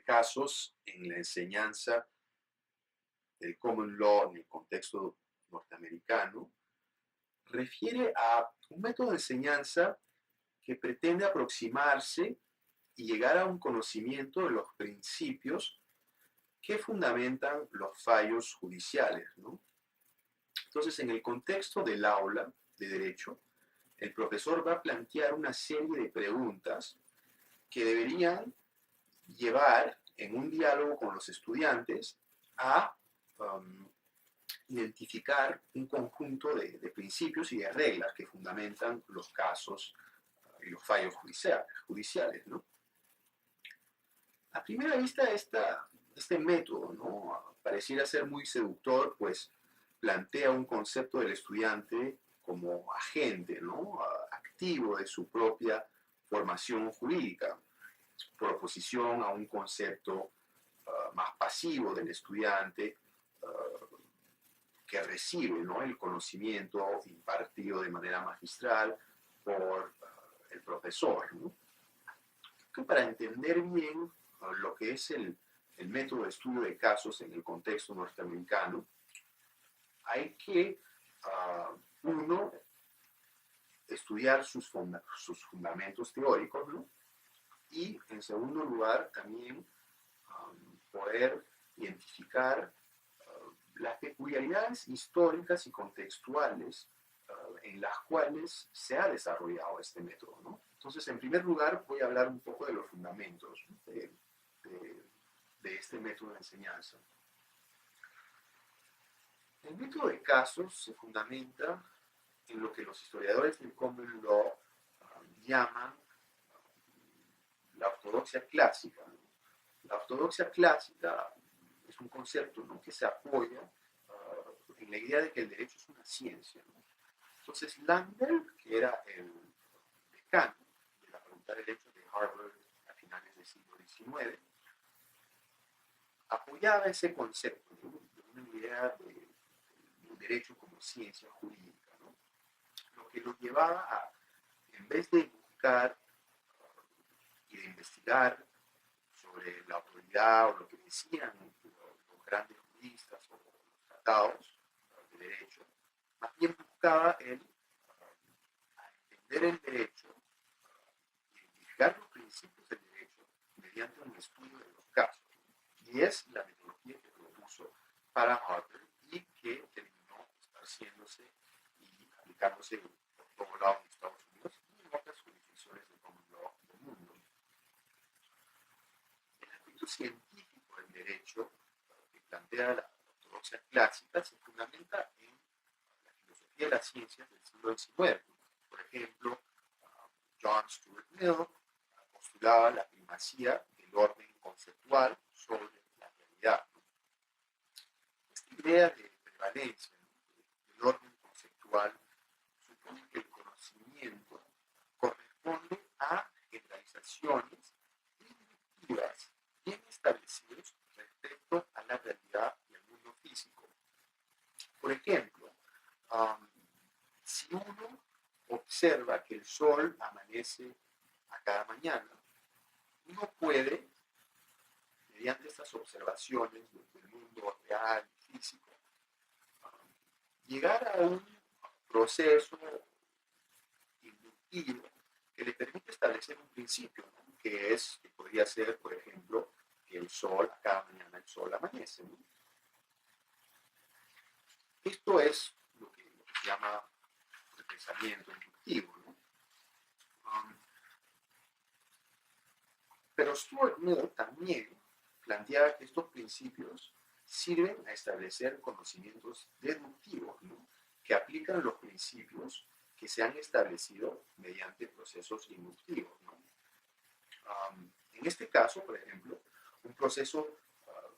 casos en la enseñanza del common law en el contexto norteamericano refiere a un método de enseñanza que pretende aproximarse y llegar a un conocimiento de los principios que fundamentan los fallos judiciales, ¿no? Entonces, en el contexto del aula de derecho, el profesor va a plantear una serie de preguntas que deberían llevar en un diálogo con los estudiantes a identificar un conjunto de principios y de reglas que fundamentan los casos y los fallos judiciales, ¿no? A primera vista, este método, ¿no? Pareciera ser muy seductor, pues plantea un concepto del estudiante como agente, ¿no? Activo de su propia formación jurídica, por oposición a un concepto más pasivo del estudiante que recibe, ¿no? El conocimiento impartido de manera magistral por el profesor, ¿no? Que para entender bien lo que es el método de estudio de casos en el contexto norteamericano, hay que, uno, estudiar sus fundamentos teóricos, ¿no? Y, en segundo lugar, también poder identificar las peculiaridades históricas y contextuales en las cuales se ha desarrollado este método, ¿no? Entonces, en primer lugar, voy a hablar un poco de los fundamentos, ¿no? de este método de enseñanza. El método de casos se fundamenta en lo que los historiadores del common law llaman la ortodoxia clásica, ¿no? La ortodoxia clásica es un concepto, ¿no? Que se apoya en la idea de que el derecho es una ciencia, ¿no? Entonces, Langberg, que era el decano de la Facultad de Derecho de Harvard a finales del siglo XIX, apoyaba ese concepto, ¿no? De una idea del derecho como ciencia jurídica, ¿no? Lo que lo llevaba a, en vez de buscar y de investigar sobre la autoridad o lo que decían los grandes juristas o los tratados de derecho, más bien buscaba el entender el derecho, identificar los principios del derecho mediante un estudio de los casos. Y es la metodología que propuso para Harvard y que terminó esparciéndose y aplicándose por todo lado en Estados Unidos y en otras jurisdicciones del common law del mundo. El aspecto científico del derecho que plantea la ortodoxia clásica se fundamenta en la filosofía de las ciencias del siglo XIX. Por ejemplo, John Stuart Mill postulaba la primacía del orden conceptual sobre la realidad. Esta idea de prevalencia, ¿no? Del orden conceptual supone que el conocimiento corresponde a generalizaciones inductivas bien establecidas respecto a la realidad y al mundo físico. Por ejemplo, si uno observa que el sol amanece a cada mañana, uno puede, mediante estas observaciones del mundo real y físico, llegar a un proceso inductivo que le permite establecer un principio, ¿no? Que podría ser, por ejemplo, que el sol, a cada mañana el sol amanece, ¿no? Esto es lo que se llama el pensamiento inductivo, ¿no? Pero Stuart Mill también planteaba que estos principios sirven a establecer conocimientos deductivos, ¿no? Que aplican los principios que se han establecido mediante procesos inductivos, ¿no? En este caso, por ejemplo, un proceso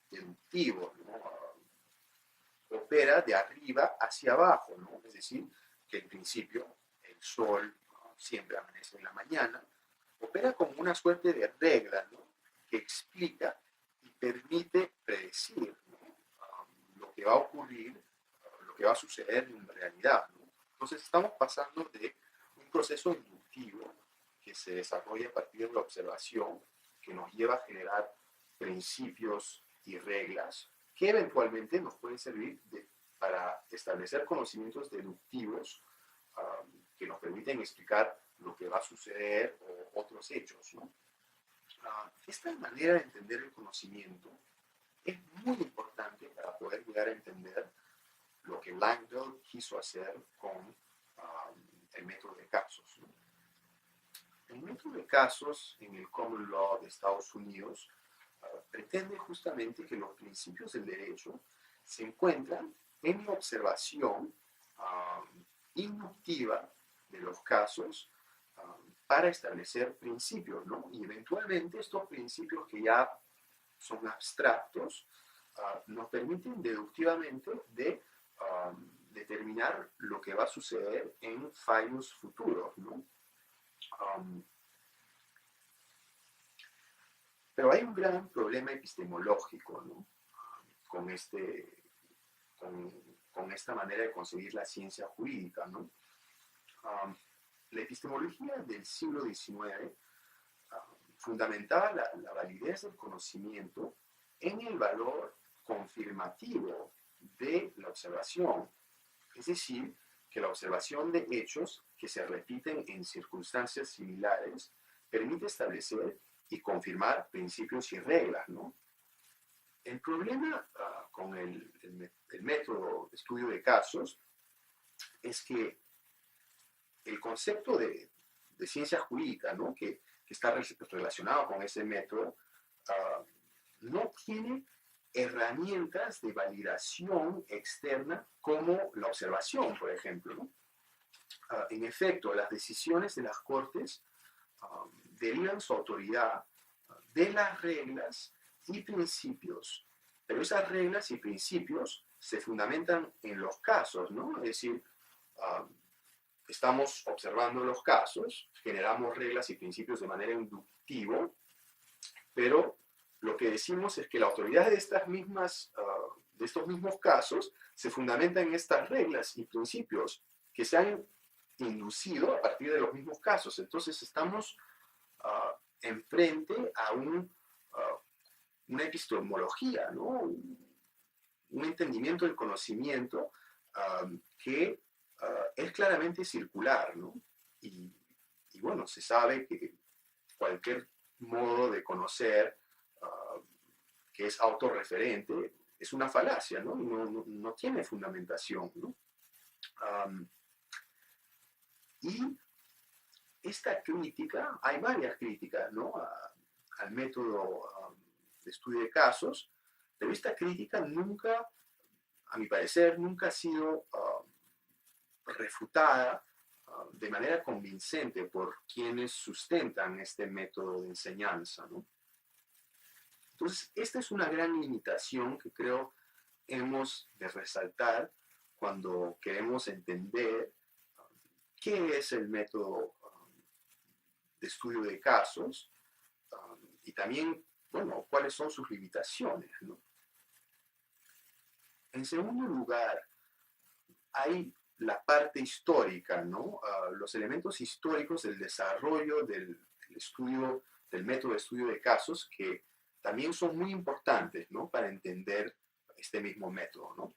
deductivo, ¿no? Opera de arriba hacia abajo, ¿no? Es decir, que en principio el sol, ¿no? Siempre amanece en la mañana, opera como una suerte de regla, ¿no? Que explica y permite predecir, ¿no? Lo que va a ocurrir, lo que va a suceder en realidad, ¿no? Entonces estamos pasando de un proceso inductivo que se desarrolla a partir de la observación, que nos lleva a generar principios y reglas que eventualmente nos pueden servir para establecer conocimientos deductivos que nos permiten explicar lo que va a suceder o otros hechos, ¿no? Esta manera de entender el conocimiento es muy importante para poder llegar a entender lo que Langdell quiso hacer con el método de casos, ¿no? El método de casos en el Common Law de Estados Unidos pretende justamente que los principios del derecho se encuentran en la observación inductiva de los casos para establecer principios, ¿no? Y eventualmente estos principios que ya son abstractos nos permiten deductivamente determinar lo que va a suceder en fallos futuros, ¿no? Pero hay un gran problema epistemológico, ¿no? con, con esta manera de concebir la ciencia jurídica, ¿no? La epistemología del siglo XIX fundamentaba la validez del conocimiento en el valor confirmativo de la observación, es decir, que la observación de hechos que se repiten en circunstancias similares permite establecer y confirmar principios y reglas, ¿no? El problema con el método de estudio de casos es que el concepto de ciencia jurídica, ¿no? que está relacionado con ese método, no tiene herramientas de validación externa como la observación, por ejemplo, ¿no? En efecto, las decisiones de las Cortes derivan su autoridad de las reglas y principios, pero esas reglas y principios se fundamentan en los casos, ¿no? Es decir, estamos observando los casos, generamos reglas y principios de manera inductiva, pero lo que decimos es que la autoridad de estos mismos casos se fundamenta en estas reglas y principios que se han inducido a partir de los mismos casos. Entonces estamos enfrente a una epistemología, ¿no? Un entendimiento del conocimiento que es claramente circular, ¿no? Y bueno, se sabe que cualquier modo de conocer que es autorreferente es una falacia, ¿no? No tiene fundamentación, ¿no? Y esta crítica, hay varias críticas, ¿no? Al método de estudio de casos, pero esta crítica nunca, a mi parecer, nunca ha sido refutada de manera convincente por quienes sustentan este método de enseñanza, ¿no? Entonces, esta es una gran limitación que creo hemos de resaltar cuando queremos entender qué es el método de estudio de casos y también, bueno, cuáles son sus limitaciones, ¿no? En segundo lugar, hay la parte histórica, ¿no? Los elementos históricos del desarrollo del estudio, del método de estudio de casos, que también son muy importantes, ¿no? Para entender este mismo método, ¿no?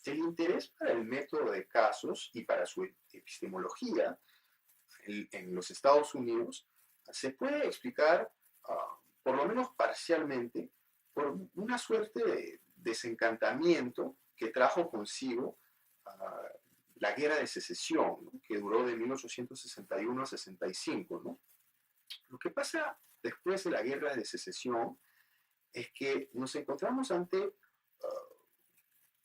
El interés para el método de casos y para su epistemología en los Estados Unidos se puede explicar, por lo menos parcialmente, por una suerte de desencantamiento que trajo consigo la Guerra de Secesión, ¿no? Que duró de 1861 a 65, ¿no? Lo que pasa después de la Guerra de Secesión es que nos encontramos ante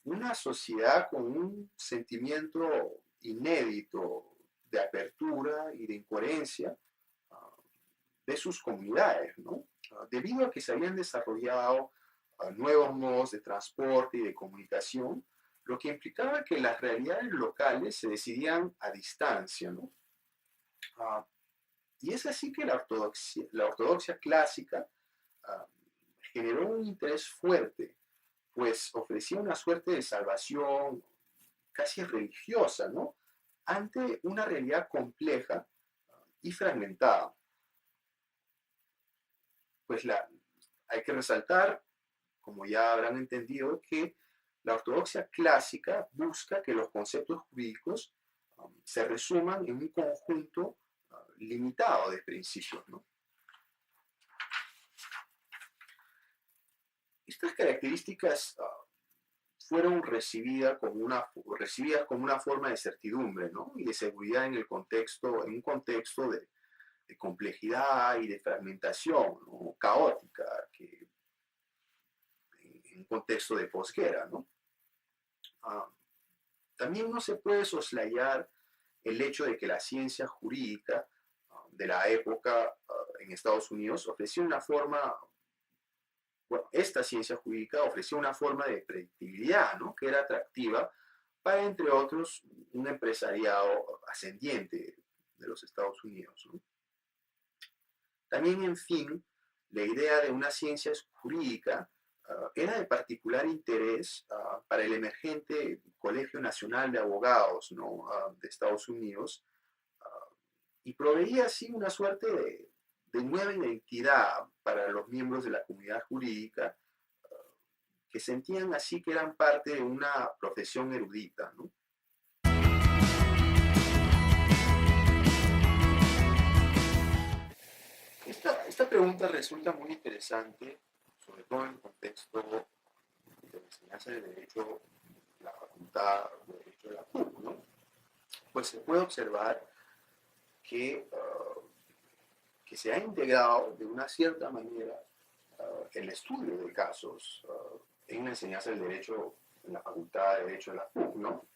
una sociedad con un sentimiento inédito de apertura y de incoherencia de sus comunidades, ¿no? Debido a que se habían desarrollado nuevos modos de transporte y de comunicación, lo que implicaba que las realidades locales se decidían a distancia, ¿no? Y es así que la ortodoxia clásica generó un interés fuerte, pues ofrecía una suerte de salvación casi religiosa, ¿no? Ante una realidad compleja y fragmentada. Pues hay que resaltar, como ya habrán entendido, que la ortodoxia clásica busca que los conceptos jurídicos se resuman en un conjunto limitado de principios, ¿no? Estas características fueron recibidas como una forma de certidumbre, ¿no? Y de seguridad en un contexto de complejidad y de fragmentación, ¿no? Caótica, en un contexto de posguerra, ¿no? También no se puede soslayar el hecho de que la ciencia jurídica de la época en Estados Unidos ofrecía una forma, bueno, esta ciencia jurídica ofrecía una forma de predictibilidad, ¿no? Que era atractiva para, entre otros, un empresariado ascendiente de los Estados Unidos, ¿no? También, en fin, la idea de una ciencia jurídica era de particular interés para el emergente Colegio Nacional de Abogados, ¿no? De Estados Unidos, y proveía así una suerte de nueva identidad para los miembros de la comunidad jurídica, que sentían así que eran parte de una profesión erudita, ¿no? Esta pregunta resulta muy interesante, sobre todo en el contexto de la enseñanza de Derecho, la Facultad de Derecho de la PUC, ¿no? Pues se puede observar que se ha integrado de una cierta manera el estudio de casos en la enseñanza del derecho en la Facultad de Derecho de la PUC, ¿no?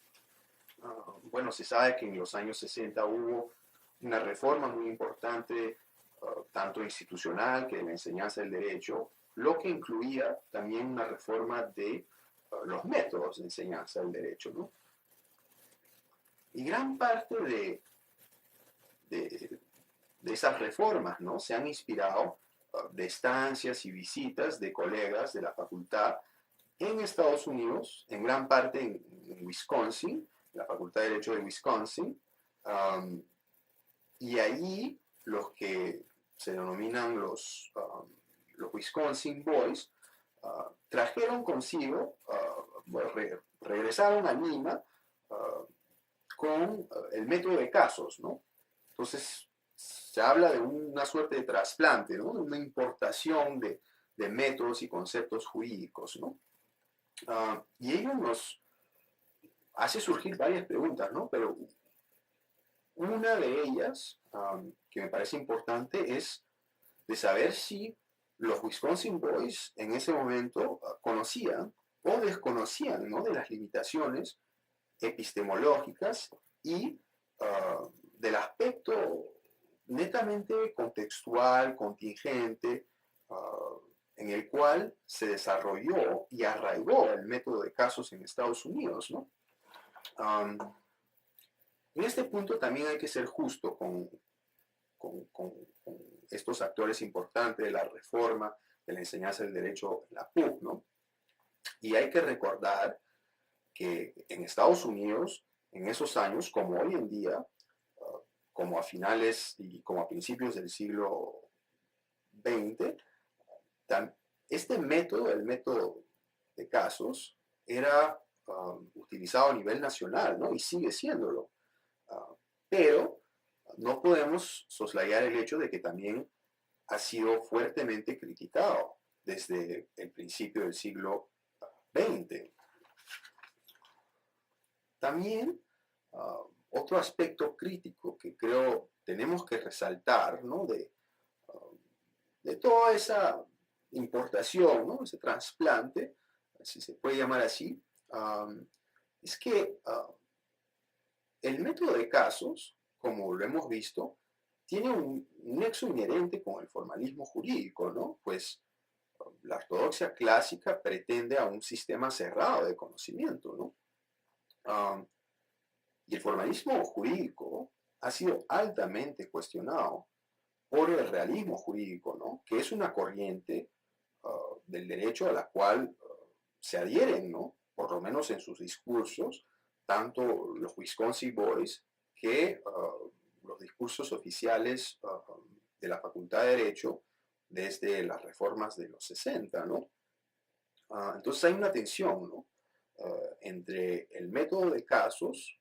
Bueno, se sabe que en los años 60 hubo una reforma muy importante, tanto institucional que de la enseñanza del derecho, lo que incluía también una reforma de los métodos de enseñanza del derecho, ¿no? Y gran parte de esas reformas, ¿no? Se han inspirado de estancias y visitas de colegas de la facultad en Estados Unidos, en gran parte en Wisconsin, la Facultad de Derecho de Wisconsin, y allí los que se denominan los Wisconsin Boys trajeron consigo, bueno, regresaron a Lima con el método de casos, ¿no? Entonces, se habla de una suerte de trasplante, ¿no? De una importación de métodos y conceptos jurídicos, ¿no? Y ello nos hace surgir varias preguntas, ¿no? Pero una de ellas, que me parece importante, es de saber si los Wisconsin Boys en ese momento conocían o desconocían, ¿no? De las limitaciones epistemológicas y del aspecto netamente contextual, contingente, en el cual se desarrolló y arraigó el método de casos en Estados Unidos, ¿no? En este punto también hay que ser justo con estos actores importantes de la reforma de la enseñanza del derecho en la PUC, ¿no? Y hay que recordar que en Estados Unidos, en esos años, como hoy en día, como a finales y como a principios del siglo XX, este método, el método de casos, era utilizado a nivel nacional, ¿no? Y sigue siéndolo. Pero no podemos soslayar el hecho de que también ha sido fuertemente criticado desde el principio del siglo XX. También otro aspecto crítico que creo tenemos que resaltar, ¿no? De toda esa importación, ¿no? Ese trasplante, si se puede llamar así, es que el método de casos, como lo hemos visto, tiene un nexo inherente con el formalismo jurídico, ¿no? Pues la ortodoxia clásica pretende a un sistema cerrado de conocimiento, ¿no? Y el formalismo jurídico ha sido altamente cuestionado por el realismo jurídico, ¿no? Que es una corriente del derecho a la cual se adhieren, ¿no? Por lo menos en sus discursos, tanto los Wisconsin Boys que los discursos oficiales de la Facultad de Derecho desde las reformas de los 60, ¿no? Entonces hay una tensión, ¿no? Entre el método de casos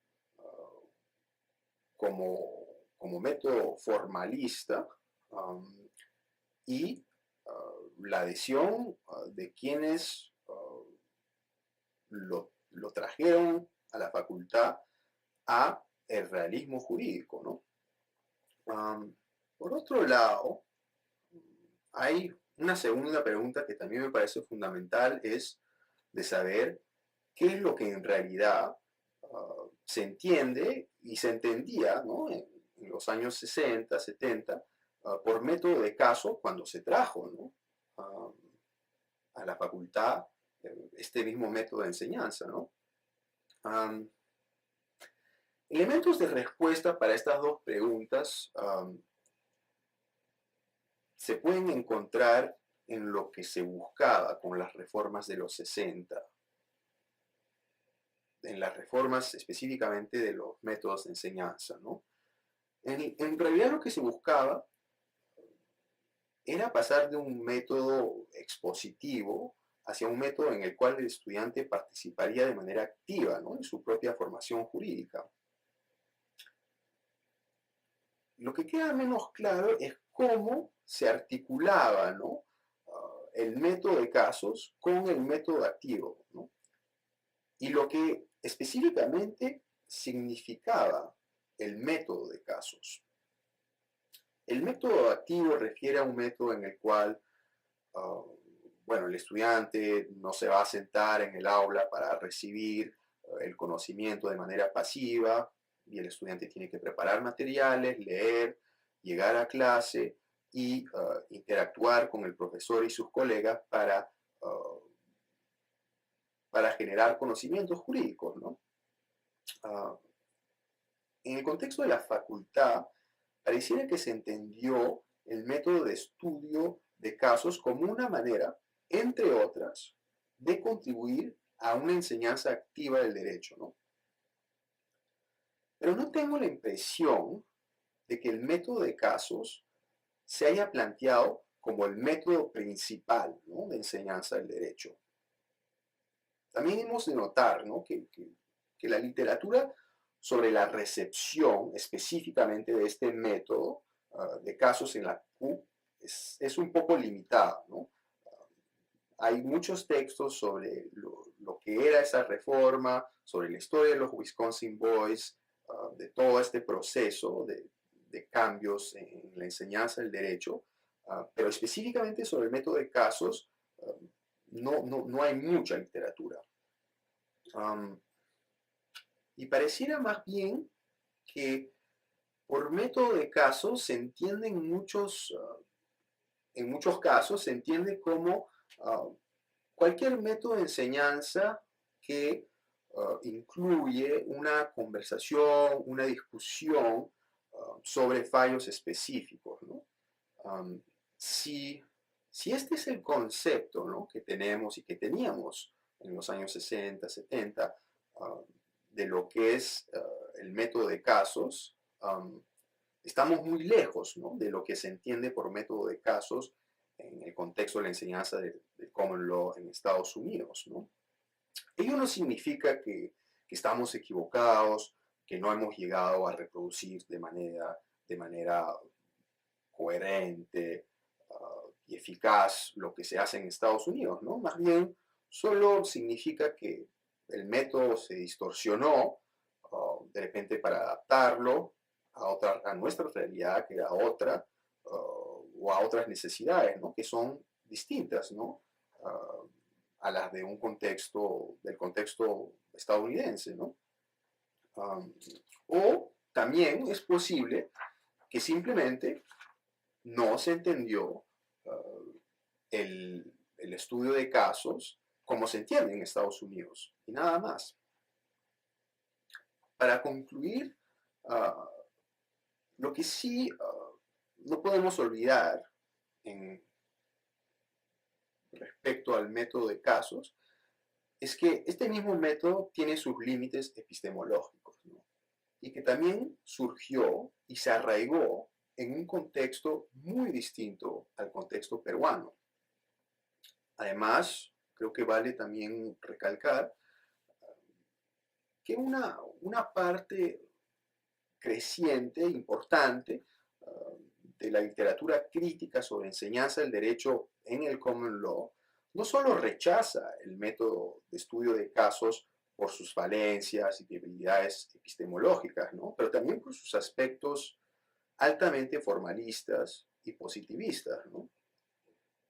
como método formalista y la adhesión de quienes lo trajeron a la facultad a el realismo jurídico, ¿no? Por otro lado, hay una segunda pregunta que también me parece fundamental, es de saber qué es lo que en realidad se entiende y se entendía, ¿no? En los años 60, 70, por método de caso cuando se trajo, ¿no? A la facultad este mismo método de enseñanza, ¿no? Elementos de respuesta para estas dos preguntas se pueden encontrar en lo que se buscaba con las reformas de los 60, en las reformas específicamente de los métodos de enseñanza, ¿no? En realidad lo que se buscaba era pasar de un método expositivo hacia un método en el cual el estudiante participaría de manera activa, ¿no? En su propia formación jurídica. Lo que queda menos claro es cómo se articulaba, ¿no? El método de casos con el método activo, ¿no? Y lo que específicamente significaba el método de casos. El método activo refiere a un método en el cual, bueno, el estudiante no se va a sentar en el aula para recibir el conocimiento de manera pasiva, y el estudiante tiene que preparar materiales, leer, llegar a clase y interactuar con el profesor y sus colegas para generar conocimientos jurídicos, ¿no? En el contexto de la facultad, pareciera que se entendió el método de estudio de casos como una manera, entre otras, de contribuir a una enseñanza activa del derecho, ¿no? Pero no tengo la impresión de que el método de casos se haya planteado como el método principal, ¿no? De enseñanza del derecho. También hemos de notar, ¿no? que la literatura sobre la recepción específicamente de este método de casos en la Q es un poco limitada, ¿no? Hay muchos textos sobre lo que era esa reforma, sobre la historia de los Wisconsin Boys, de todo este proceso de cambios en la enseñanza del derecho, pero específicamente sobre el método de casos no hay mucha literatura. Y pareciera más bien que por método de casos se entiende en muchos casos, se entiende como cualquier método de enseñanza que incluye una conversación, una discusión sobre fallos específicos, ¿no? Si este es el concepto, ¿no? Que tenemos y que teníamos en los años 60, 70, de lo que es el método de casos, estamos muy lejos, ¿no? De lo que se entiende por método de casos en el contexto de la enseñanza del common law en Estados Unidos, ¿no? Ello no significa que estamos equivocados, que no hemos llegado a reproducir de manera coherente y eficaz lo que se hace en Estados Unidos, ¿no? Más bien, solo significa que el método se distorsionó de repente para adaptarlo a nuestra realidad, que era otra, o a otras necesidades, ¿no? Que son distintas, ¿no? A las de del contexto estadounidense, ¿no? O también es posible que simplemente no se entendió el estudio de casos como se entiende en Estados Unidos, y nada más. Para concluir, lo que sí no podemos olvidar respecto al método de casos es que este mismo método tiene sus límites epistemológicos, ¿no? Y que también surgió y se arraigó en un contexto muy distinto al contexto peruano. Además, creo que vale también recalcar que una parte creciente, importante, de la literatura crítica sobre enseñanza del derecho en el common law, no solo rechaza el método de estudio de casos por sus falencias y debilidades epistemológicas, ¿no? Pero también por sus aspectos altamente formalistas y positivistas, ¿no?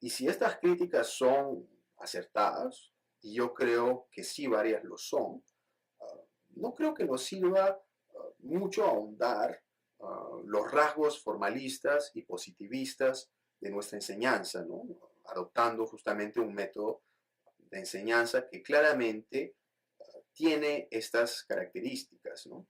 Y si estas críticas son acertadas, y yo creo que sí varias lo son, no creo que nos sirva mucho ahondar los rasgos formalistas y positivistas de nuestra enseñanza, ¿no? Adoptando justamente un método de enseñanza que claramente tiene estas características, ¿no?